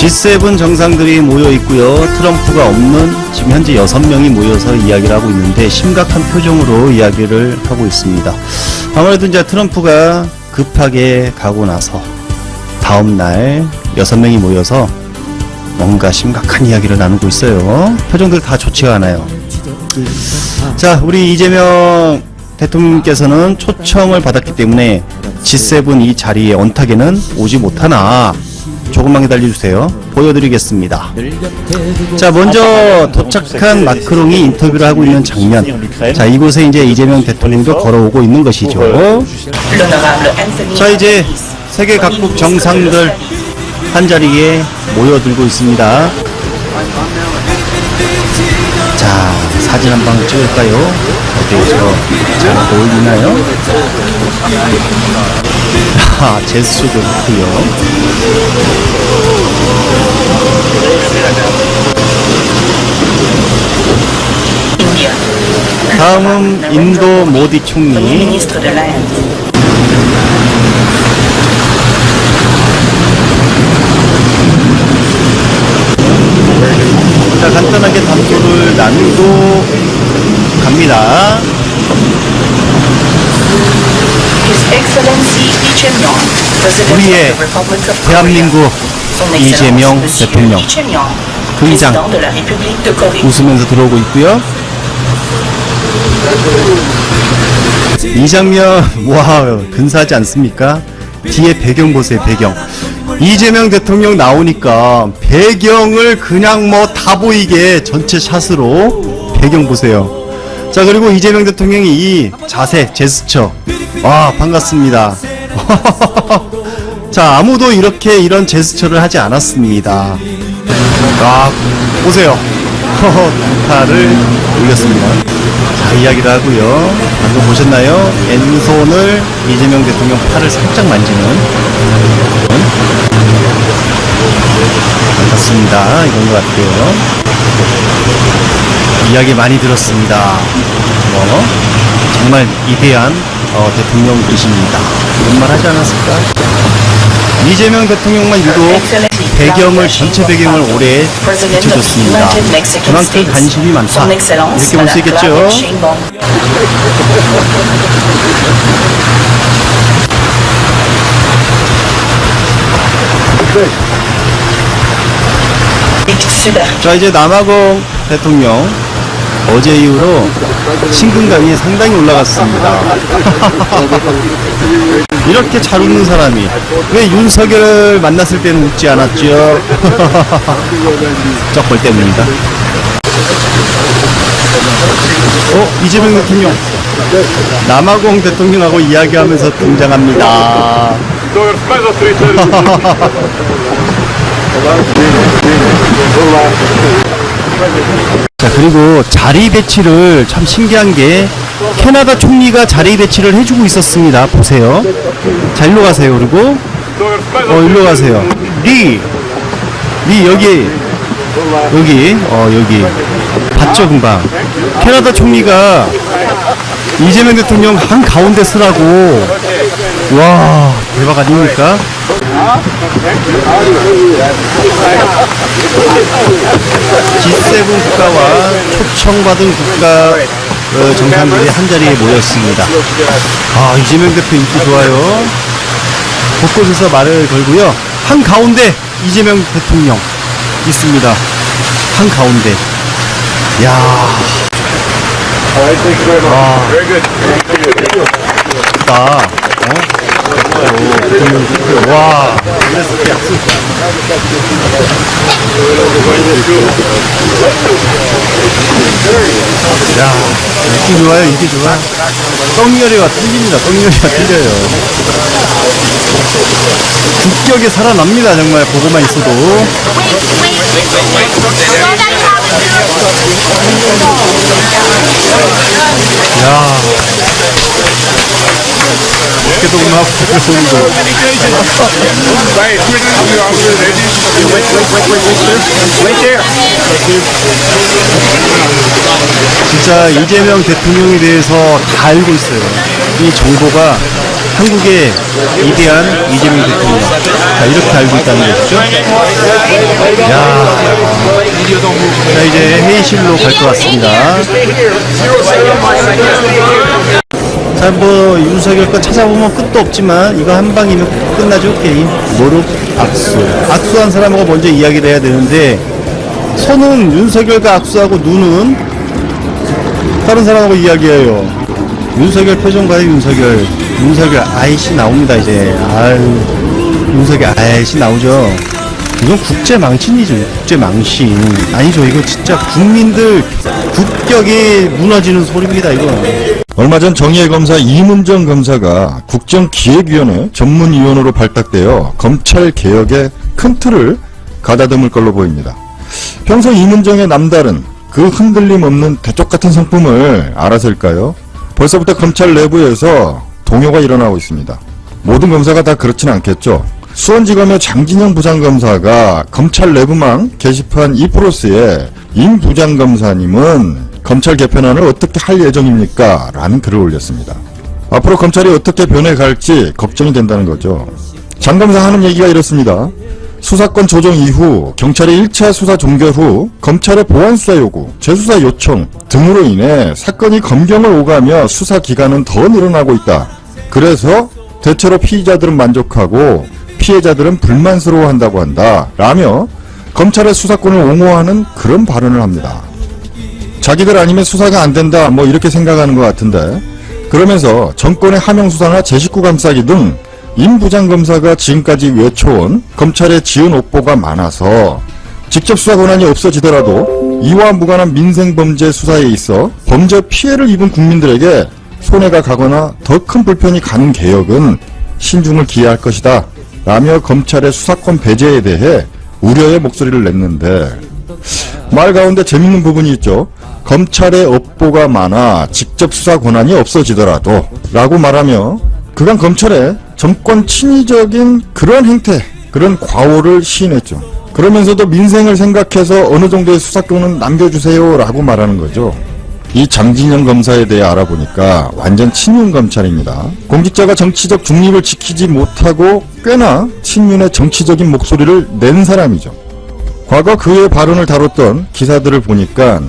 G7 정상들이 모여 있고요. 트럼프가 없는 지금 현재 6명이 모여서 이야기를 하고 있는데 심각한 표정으로 이야기를 하고 있습니다. 아무래도 이제 트럼프가 급하게 가고 나서 다음날 6명이 모여서 뭔가 심각한 이야기를 나누고 있어요. 표정들 다 좋지가 않아요. 자, 우리 이재명 대통령께서는 초청을 받았기 때문에 G7 이 자리에 언탁에는 오지 못하나 조금만 기다려주세요. 보여드리겠습니다. 자, 먼저 도착한 마크롱이 인터뷰를 하고 있는 장면. 자, 이곳에 이제 이재명 대통령도 걸어오고 있는 것이죠. 자, 이제 세계 각국 정상들 한 자리에 모여들고 있습니다. 자, 사진 한 방 찍을까요? 어디에서 잘 보이나요? 아, 제스처도 좋고요. 다음은 인도 모디 총리. 자, 간단하게 담소를 나누고 갑니다. 우리의 대한민국 이재명 대통령 등장. 웃으면서 들어오고 있고요. 이 장면, 와, 근사하지 않습니까? 뒤에 배경 보세요. 배경. 이재명 대통령 나오니까 배경을 그냥 뭐 다 보이게 전체 샷으로 배경 보세요. 자, 그리고 이재명 대통령이 이 자세, 제스처, 와, 반갑습니다. 자, 아무도 이렇게 이런 제스처를 하지 않았습니다. 아, 보세요. 단타를 올렸습니다. 자, 이야기를 하고요. 방금 보셨나요? 왼손을 이재명 대통령 팔을 살짝 만지는. 반갑습니다. 이런 것 같고요. 이야기 많이 들었습니다. 정말 위대한 대통령이십니다. 이런 말 하지 않았을까? 이재명 대통령만 유독 배경을, 전체 배경을 오래 비춰줬습니다. 그만큼 관심이 많다, 이렇게 볼 수 있겠죠? 자, 이제 남아공 대통령 어제 이후로 심근감이 상당히 올라갔습니다. 이렇게 잘 웃는 사람이 왜 윤석열을 만났을 때는 웃지 않았죠? 쩍벌 때문입니다. 이재명 대통령 남아공 대통령하고 이야기하면서 등장합니다. 자, 그리고 자리 배치를 참 신기한 게 캐나다 총리가 자리 배치를 해주고 있었습니다. 보세요. 자, 일로 가세요. 그리고 일로 가세요. 리 여기 여기 봤죠? 금방 캐나다 총리가 이재명 대통령 한 가운데 쓰라고. 와, 대박 아닙니까? G7 국가와 초청받은 국가 정상들이 한자리에 모였습니다. 아, 이재명 대표 인기 좋아요. 곳곳에서 말을 걸고요. 한가운데 이재명 대통령 있습니다. 한가운데. 야, 좋다. 와, 야, 인기 좋아요, 인기 좋아. 떡열이가 틀립니다. 떡열이가 틀려요. 국격에 살아납니다. 정말 보고만 있어도. 야, 어깨도 음악 보는 거. 진짜 이재명 대통령에 대해서 다 알고 있어요. 이 정보가 한국의 위대한 이재명 대통령. 자, 이렇게 알고 있다는 것이죠. 야, 자, 이제 회의실로 갈 것 같습니다. 자, 뭐 윤석열 거 찾아보면 끝도 없지만 이거 한 방이면 끝나죠, 게임. 무릎 악수. 악수한 사람하고 먼저 이야기를 해야 되는데 손은 윤석열과 악수하고 눈은 다른 사람하고 이야기해요. 윤석열 표정 봐요. 윤석열 아이씨 나옵니다. 이제 아유, 윤석열 아이씨 나오죠. 이건 국제 망신이죠. 국제 망신. 아니죠. 이거 진짜 국민들 국격이 무너지는 소리입니다. 이거. 얼마 전 정의의 검사 이문정 검사가 국정기획위원회 전문위원으로 발탁되어 검찰개혁의 큰 틀을 가다듬을 걸로 보입니다. 평소 이문정의 남다른 그 흔들림 없는 대쪽 같은 성품을 알아서일까요? 벌써부터 검찰 내부에서 동요가 일어나고 있습니다. 모든 검사가 다 그렇지는 않겠죠. 수원지검의 장진영 부장검사가 검찰 내부망 게시판 이프로스에 임 부장검사님은 검찰 개편안을 어떻게 할 예정입니까? 라는 글을 올렸습니다. 앞으로 검찰이 어떻게 변해갈지 걱정이 된다는 거죠. 장 검사 하는 얘기가 이렇습니다. 수사권 조정 이후 경찰의 1차 수사 종결 후 검찰의 보완수사 요구, 재수사 요청 등으로 인해 사건이 검경을 오가며 수사 기간은 더 늘어나고 있다. 그래서 대체로 피의자들은 만족하고 피해자들은 불만스러워한다고 한다. 라며 검찰의 수사권을 옹호하는 그런 발언을 합니다. 자기들 아니면 수사가 안 된다 뭐 이렇게 생각하는 것 같은데 그러면서 정권의 하명수사나 제19 감싸기 등 임 부장검사가 지금까지 외쳐온 검찰의 지은 옥보가 많아서 직접 수사 권한이 없어지더라도 이와 무관한 민생범죄 수사에 있어 범죄 피해를 입은 국민들에게 손해가 가거나 더 큰 불편이 가는 개혁은 신중을 기해할 것이다 라며 검찰의 수사권 배제에 대해 우려의 목소리를 냈는데 말 가운데 재밌는 부분이 있죠. 검찰의 업보가 많아 직접 수사 권한이 없어지더라도 라고 말하며 그간 검찰의 정권 친위적인 그런 행태, 그런 과오를 시인했죠. 그러면서도 민생을 생각해서 어느 정도의 수사권은 남겨주세요 라고 말하는 거죠. 이 장진영 검사에 대해 알아보니까 완전 친윤 검찰입니다. 공직자가 정치적 중립을 지키지 못하고 꽤나 친윤의 정치적인 목소리를 낸 사람이죠. 과거 그의 발언을 다뤘던 기사들을 보니까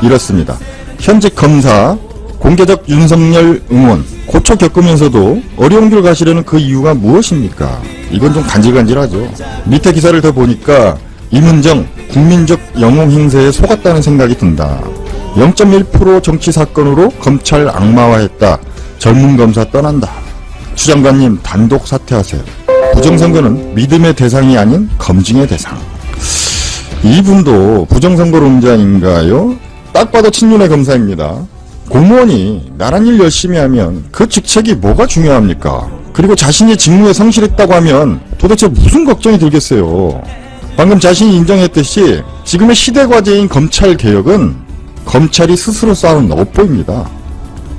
이렇습니다. 현직 검사, 공개적 윤석열 응원, 고초 겪으면서도 어려운 길 가시려는 그 이유가 무엇입니까? 이건 좀 간질간질하죠. 밑에 기사를 더 보니까 이문정 국민적 영웅 행세에 속았다는 생각이 든다. 0.1% 정치 사건으로 검찰 악마화했다. 젊은 검사 떠난다. 추 장관님 단독 사퇴하세요. 부정선거는 믿음의 대상이 아닌 검증의 대상. 이분도 부정선거론자인가요? 딱 봐도 친윤의 검사입니다. 공무원이 나란 일 열심히 하면 그 직책이 뭐가 중요합니까? 그리고 자신이 직무에 성실했다고 하면 도대체 무슨 걱정이 들겠어요? 방금 자신이 인정했듯이 지금의 시대과제인 검찰개혁은 검찰이 스스로 쌓은 업보입니다.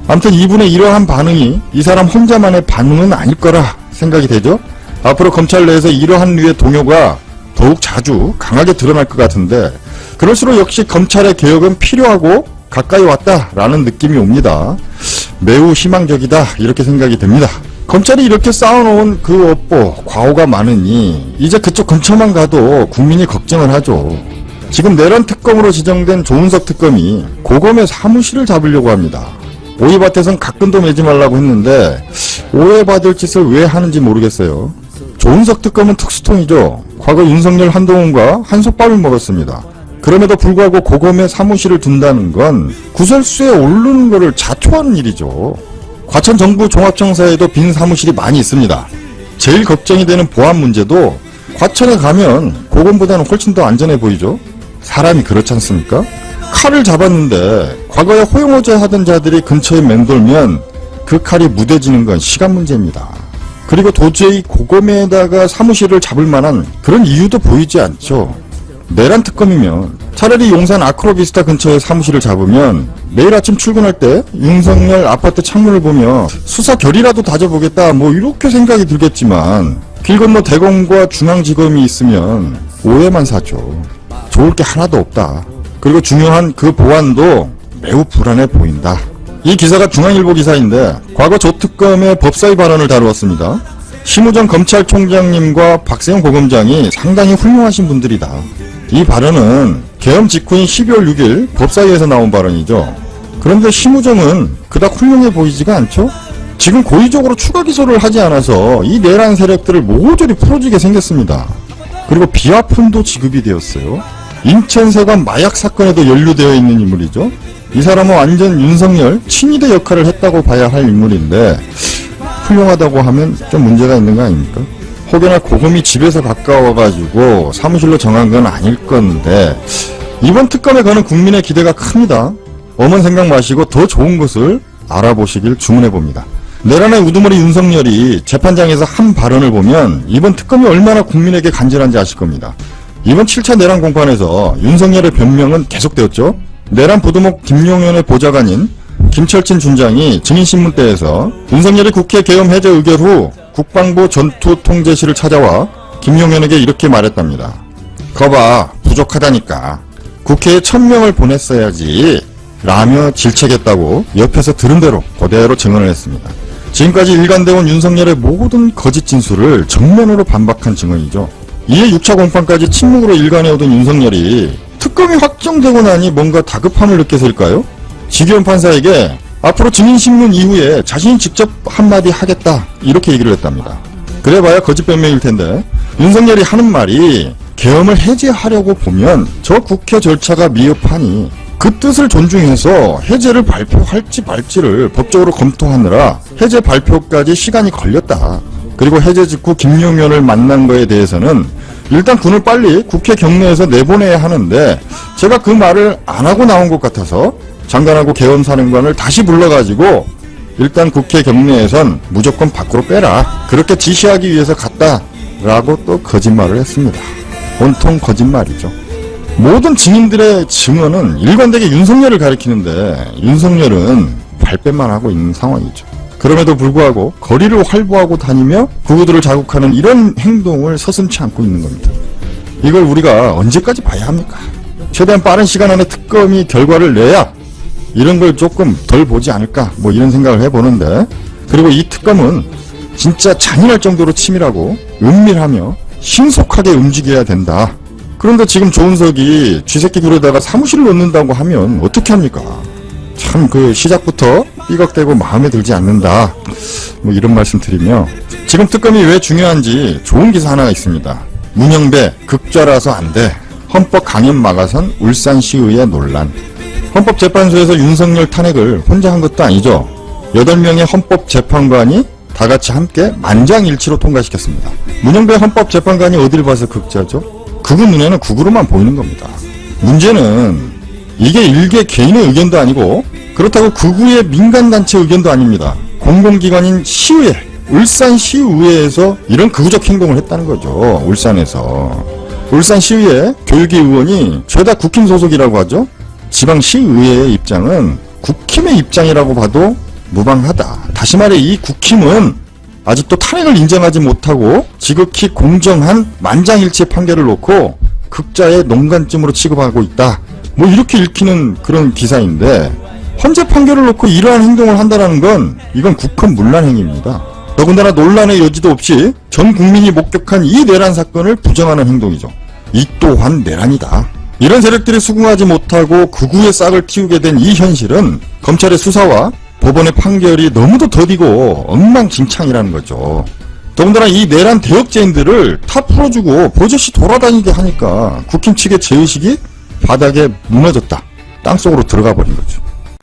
아무튼 이분의 이러한 반응이 이 사람 혼자만의 반응은 아닐 거라 생각이 되죠? 앞으로 검찰 내에서 이러한 류의 동요가 더욱 자주 강하게 드러날 것 같은데 그럴수록 역시 검찰의 개혁은 필요하고 가까이 왔다라는 느낌이 옵니다. 매우 희망적이다 이렇게 생각이 됩니다. 검찰이 이렇게 쌓아놓은 그 업보, 과오가 많으니 이제 그쪽 근처만 가도 국민이 걱정을 하죠. 지금 내란 특검으로 지정된 조은석 특검이 고검의 사무실을 잡으려고 합니다. 오이밭에선 가끈도 매지 말라고 했는데 오해받을 짓을 왜 하는지 모르겠어요. 조은석 특검은 특수통이죠. 과거 윤석열 한동훈과 한솥밥을 먹었습니다. 그럼에도 불구하고 고검에 사무실을 둔다는 건 구설수에 오르는 것을 자초하는 일이죠. 과천 정부 종합청사에도 빈 사무실이 많이 있습니다. 제일 걱정이 되는 보안 문제도 과천에 가면 고검보다는 훨씬 더 안전해 보이죠. 사람이 그렇지 않습니까? 칼을 잡았는데 과거에 호용호제 하던 자들이 근처에 맴돌면 그 칼이 무뎌지는 건 시간 문제입니다. 그리고 도저히 고검에다가 사무실을 잡을 만한 그런 이유도 보이지 않죠. 내란 특검이면 차라리 용산 아크로비스타 근처에 사무실을 잡으면 매일 아침 출근할 때 윤석열 아파트 창문을 보며 수사 결이라도 다져보겠다 뭐 이렇게 생각이 들겠지만 길 건너 대검과 중앙지검이 있으면 오해만 사죠. 좋을 게 하나도 없다. 그리고 중요한 그 보안도 매우 불안해 보인다. 이 기사가 중앙일보 기사인데 과거 조특검의 법사위 발언을 다루었습니다. 심우정 검찰총장님과 박세영 고검장이 상당히 훌륭하신 분들이다. 이 발언은 계엄 직후인 12월 6일 법사위에서 나온 발언이죠. 그런데 심우정은 그닥 훌륭해 보이지가 않죠? 지금 고의적으로 추가 기소를 하지 않아서 이 내란 세력들을 모조리 풀어주게 생겼습니다. 그리고 비하폰도 지급이 되었어요. 인천세관 마약 사건에도 연루되어 있는 인물이죠. 이 사람은 완전 윤석열 친위대 역할을 했다고 봐야 할 인물인데 훌륭하다고 하면 좀 문제가 있는 거 아닙니까? 혹여나 고금이 집에서 가까워가지고 사무실로 정한 건 아닐 건데 이번 특검에 거는 국민의 기대가 큽니다. 엄한 생각 마시고 더 좋은 것을 알아보시길 주문해봅니다. 내란의 우두머리 윤석열이 재판장에서 한 발언을 보면 이번 특검이 얼마나 국민에게 간절한지 아실 겁니다. 이번 7차 내란 공판에서 윤석열의 변명은 계속되었죠. 내란 부두목 김용현의 보좌관인 김철진 준장이 증인신문대에서 윤석열이 국회 계엄 해제 의결 후 국방부 전투통제실을 찾아와 김용현에게 이렇게 말했답니다. 거봐, 부족하다니까. 국회에 1000명을 보냈어야지 라며 질책했다고 옆에서 들은 대로 그대로 증언을 했습니다. 지금까지 일관되어 온 윤석열의 모든 거짓 진술을 정면으로 반박한 증언이죠. 이에 6차 공판까지 침묵으로 일관해오던 윤석열이 특검이 확정되고 나니 뭔가 다급함을 느껴서일까요? 지기현 판사에게 앞으로 증인신문 이후에 자신이 직접 한마디 하겠다 이렇게 얘기를 했답니다. 그래봐야 거짓 변명일 텐데 윤석열이 하는 말이 계엄을 해제하려고 보면 저 국회 절차가 미흡하니 그 뜻을 존중해서 해제를 발표할지 말지를 법적으로 검토하느라 해제 발표까지 시간이 걸렸다. 그리고 해제 직후 김용현을 만난 거에 대해서는 일단 군을 빨리 국회 경내에서 내보내야 하는데 제가 그 말을 안 하고 나온 것 같아서 장관하고 계엄사령관을 다시 불러가지고 일단 국회 경내에선 무조건 밖으로 빼라. 그렇게 지시하기 위해서 갔다라고 또 거짓말을 했습니다. 온통 거짓말이죠. 모든 증인들의 증언은 일관되게 윤석열을 가리키는데 윤석열은 발뺌만 하고 있는 상황이죠. 그럼에도 불구하고 거리를 활보하고 다니며 구구들을 자극하는 이런 행동을 서슴지 않고 있는 겁니다. 이걸 우리가 언제까지 봐야 합니까? 최대한 빠른 시간 안에 특검이 결과를 내야 이런 걸 조금 덜 보지 않을까 뭐 이런 생각을 해보는데 그리고 이 특검은 진짜 잔인할 정도로 치밀하고 은밀하며 신속하게 움직여야 된다. 그런데 지금 조은석이 쥐새끼 굴에다가 사무실을 놓는다고 하면 어떻게 합니까? 참 그 시작부터 삐걱대고 마음에 들지 않는다. 뭐 이런 말씀 드리며 지금 특검이 왜 중요한지 좋은 기사 하나가 있습니다. 문영배 극좌라서 안 돼. 헌법 강연 막아선 울산시의회 논란. 헌법재판소에서 윤석열 탄핵을 혼자 한 것도 아니죠. 8명의 헌법재판관이 다 같이 함께 만장일치로 통과시켰습니다. 문영배 헌법재판관이 어딜 봐서 극좌죠? 극우 눈에는 극우로만 보이는 겁니다. 문제는 이게 일개 개인의 의견도 아니고 그렇다고 극우의 민간단체 의견도 아닙니다. 공공기관인 시의회, 울산시의회에서 이런 극우적 행동을 했다는 거죠. 울산에서. 울산시의회 교육위 의원이 죄다 국힘 소속이라고 하죠. 지방시의회의 입장은 국힘의 입장이라고 봐도 무방하다. 다시 말해 이 국힘은 아직도 탄핵을 인정하지 못하고 지극히 공정한 만장일치 판결을 놓고 극자의 농간쯤으로 취급하고 있다. 뭐 이렇게 읽히는 그런 기사인데 헌재 판결을 놓고 이러한 행동을 한다는 건 이건 국헌문란 행위입니다. 더군다나 논란의 여지도 없이 전 국민이 목격한 이 내란 사건을 부정하는 행동이죠. 이 또한 내란이다. 이런 세력들이 수긍하지 못하고 극우의 싹을 틔우게 된 이 현실은 검찰의 수사와 법원의 판결이 너무도 더디고 엉망진창이라는 거죠. 더군다나 이 내란 대역죄인들을 다 풀어주고 버젓이 돌아다니게 하니까 국힘 측의 죄의식이 바닥에 무너졌다. 땅속으로 들어가 버린 거죠.